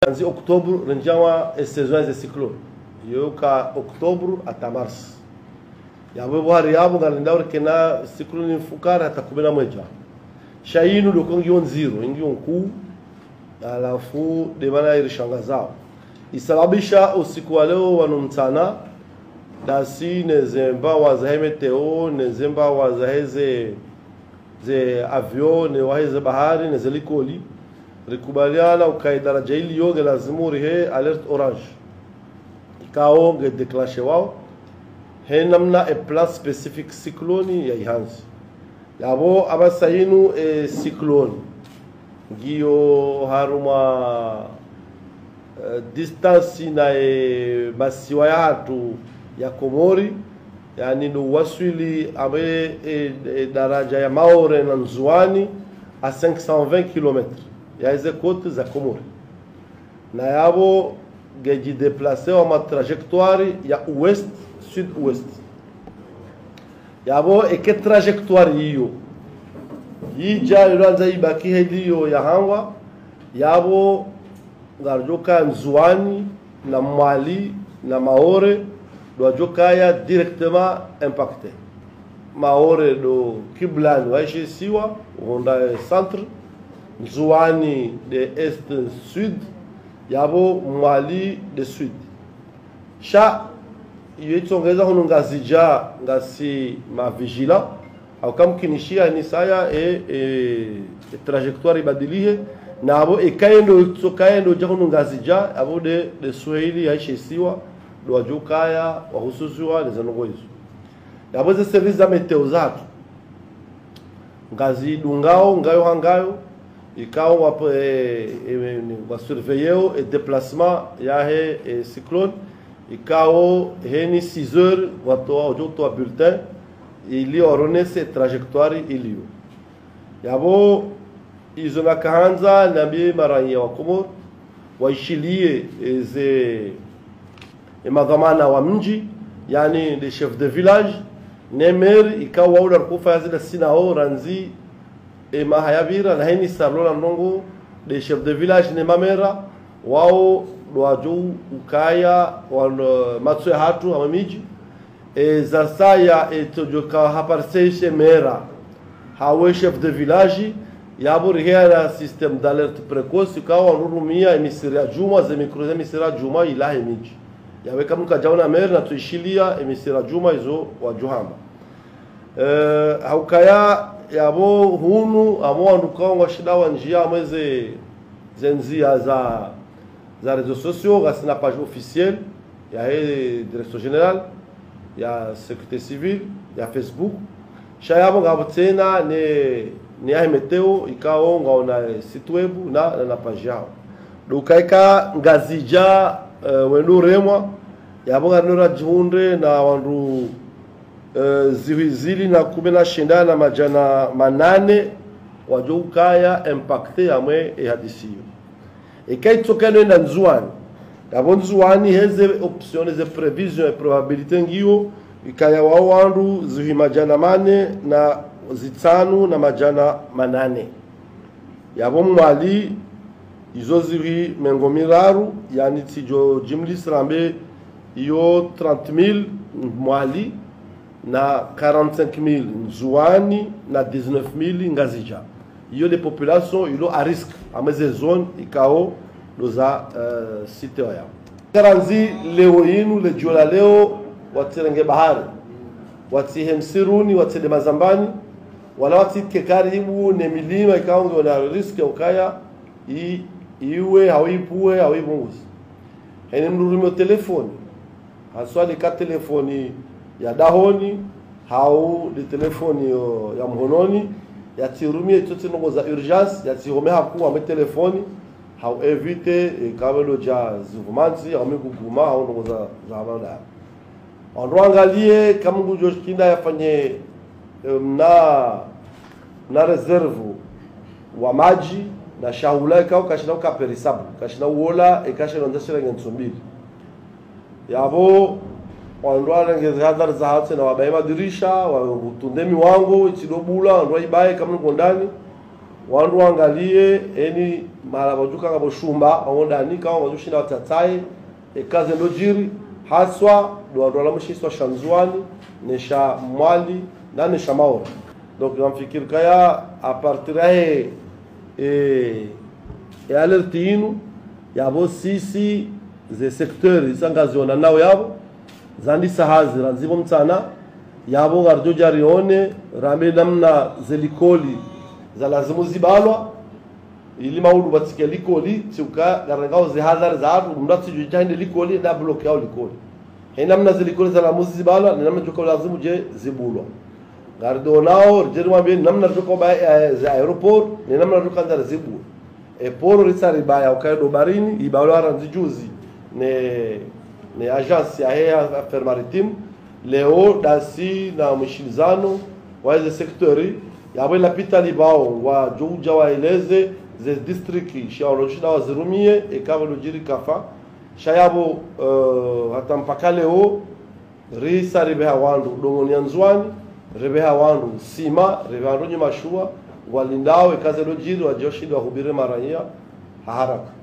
Anzi outubro renjawa saisons de cyclone. Yo ka outubro até março. Ya wewe hari yabo ngalindauri kena cyclone fukara hata 11. Shainu dokongi on zero, ingi on ku alafu de maana ilishangazao. Isababisha usiku wa leo wanumtana dasi nezemba wazahe meteo, nezemba wazaheze ze avion, ne waheze bahari, nezelikoli. Rikubaliana ukaidaraja ili yoge lazimuri he alert orange. Ikao ge declache wao. He namna e plan specific cyclone ya ihanzi. Yabo abasayinu cyclone. Giyo haruma distance na masiwa ya hatu ya Komori. Yani no waswili abe daraja ya Maore na Nzuani a 520 km. Ya hizo kote za Komori. Na yabo geji deplace wa ma trajectoire ya ouest sud-ouest. Yabo eke trajectoire hiyo. Yija iranza ibaki hediyo ya hangwa. Yabo garjoka Nzuani na Mali na Maore doajoka ya directement impacté. Maore do Kiblani waishi siwa Honda centre, Nzuani de est sud, yabo Mali de sud. Sha yitongeza hono ngazija ngasi ma vigila au kam kinishia ni saya trajectoire ibadilie na abo ikaendo jahono ngazija abo de Swahili yaishi siwa do ajukaya wahususiwa nezanogo hizo. Yabo ze service za meteo zatu ngazi dungao ngayo hangayo ikao wa surveilleo et déplacement ya he cyclone ikao heni 6 heures watoa ojoto bulletin ili oronese trajectoire ilio. Yabo izo nakaanza nambie maranya wa Komoro waishilie ze madhamana wa mji, yani de chef de village nemer ikawa ula kufa zile sinao ranzi mahayabira na heni sarlola ndongo de chef de village ne mamera wao doaju ukaya wal matsu hatu amamiji za saya etojoka haparseshe mera hawe chef de village yaburi hera system d'alerte précoce ikawa nurumia emisira juma za micro emisira juma ilahi miji yawe kama kajaona mer na tuishilia emisira juma hizo wa juhamba haukaya yabo hunu amo andukawa shida wa njia mweze zenzia za réseaux sociaux gasina page officielle ya direction générale ya sécurité civile ya Facebook shayabo ngabutena ne ya meteo ikao ngaona site web na page yao dukaika ngazija wenu remwa yabo nganura jihunde na wandu ziwizili na kumena shindana na majana manane wajoukaya impacté amwe ehadisiyo ikaitokana na Nzuani yabo Nzuani heze options ze prevision et probabilité ngiyo ikaya wa wandu ziwi majana mane na zitanu na majana manane yabo Mali izo ziwi mengomiraru yani tijo jimli srambe iyo 30,000 Mali na 45,000 Nzuani na 19,000 ngazija. Iyo de population ilo a risque ameze zone ikao doza site yao. Karanzi leo inu le jola leo watirenge bahari. Wati hemsiruni wati de mazambani wala wati kekaribu ne milima ikao ngona risque ukaya iwe hawipuwe hawibunguzi. Hene mnurumi telefoni. Haswa de ka telefoni ya dahoni hau de telefoni ya mhononi ya tirumie tuti nongo za urgence ya tirome hakuwa me telefoni hau evite kabelo ja zumanzi au mekuguma hau nongo za habada onroangalie kamungu joskinda yafanye na reserve wa maji na shaula ikao kashina ukaperisabu kashina uola ikashina ndashira ngensumbili yabo wandwala ngezadar za hatse na wabaye madirisha watundemi wangu itidobula ndwa ibaye kama ngondani wandu angalie eni mara bajuka ngabo shumba aondani kama bajushinda watatai ekaze ndojiri haswa ndo mshiswa shanzwani nesha mwali na nesha maora. Donc namfikiri kaya a partir e alertinu yabo sisi ze secteur isangaziona nao yabo zandi sahazi ranzibo mtana yabo garjo jarione rame namna zelikoli za lazimu zibalwa ili maulu batike likoli tsuka garangao ze hazar za atu mndatsi jujande likoli na block yao likoli namna zelikoli za lazimu zibalwa namna joka lazimu je zibulwa gardo nao jerwa bien namna joka ba za aeroport ni namna joka ndara zibu e poro risari baya ukaido barini ibalwa ranzi juzi ne agence ya affaires maritimes leo dasi na mshilizano wa hizo sektori yabo lapita libao wa juja waeleze ze district shaoloshida wazirumie ekaba lojiri kafa shayabo hata mpaka leo risa ribeha wandu dongoni anzwani ribeha wandu sima ribeha wandu mashua walindao ekaze lojiri wa joshida hubire marania haraka.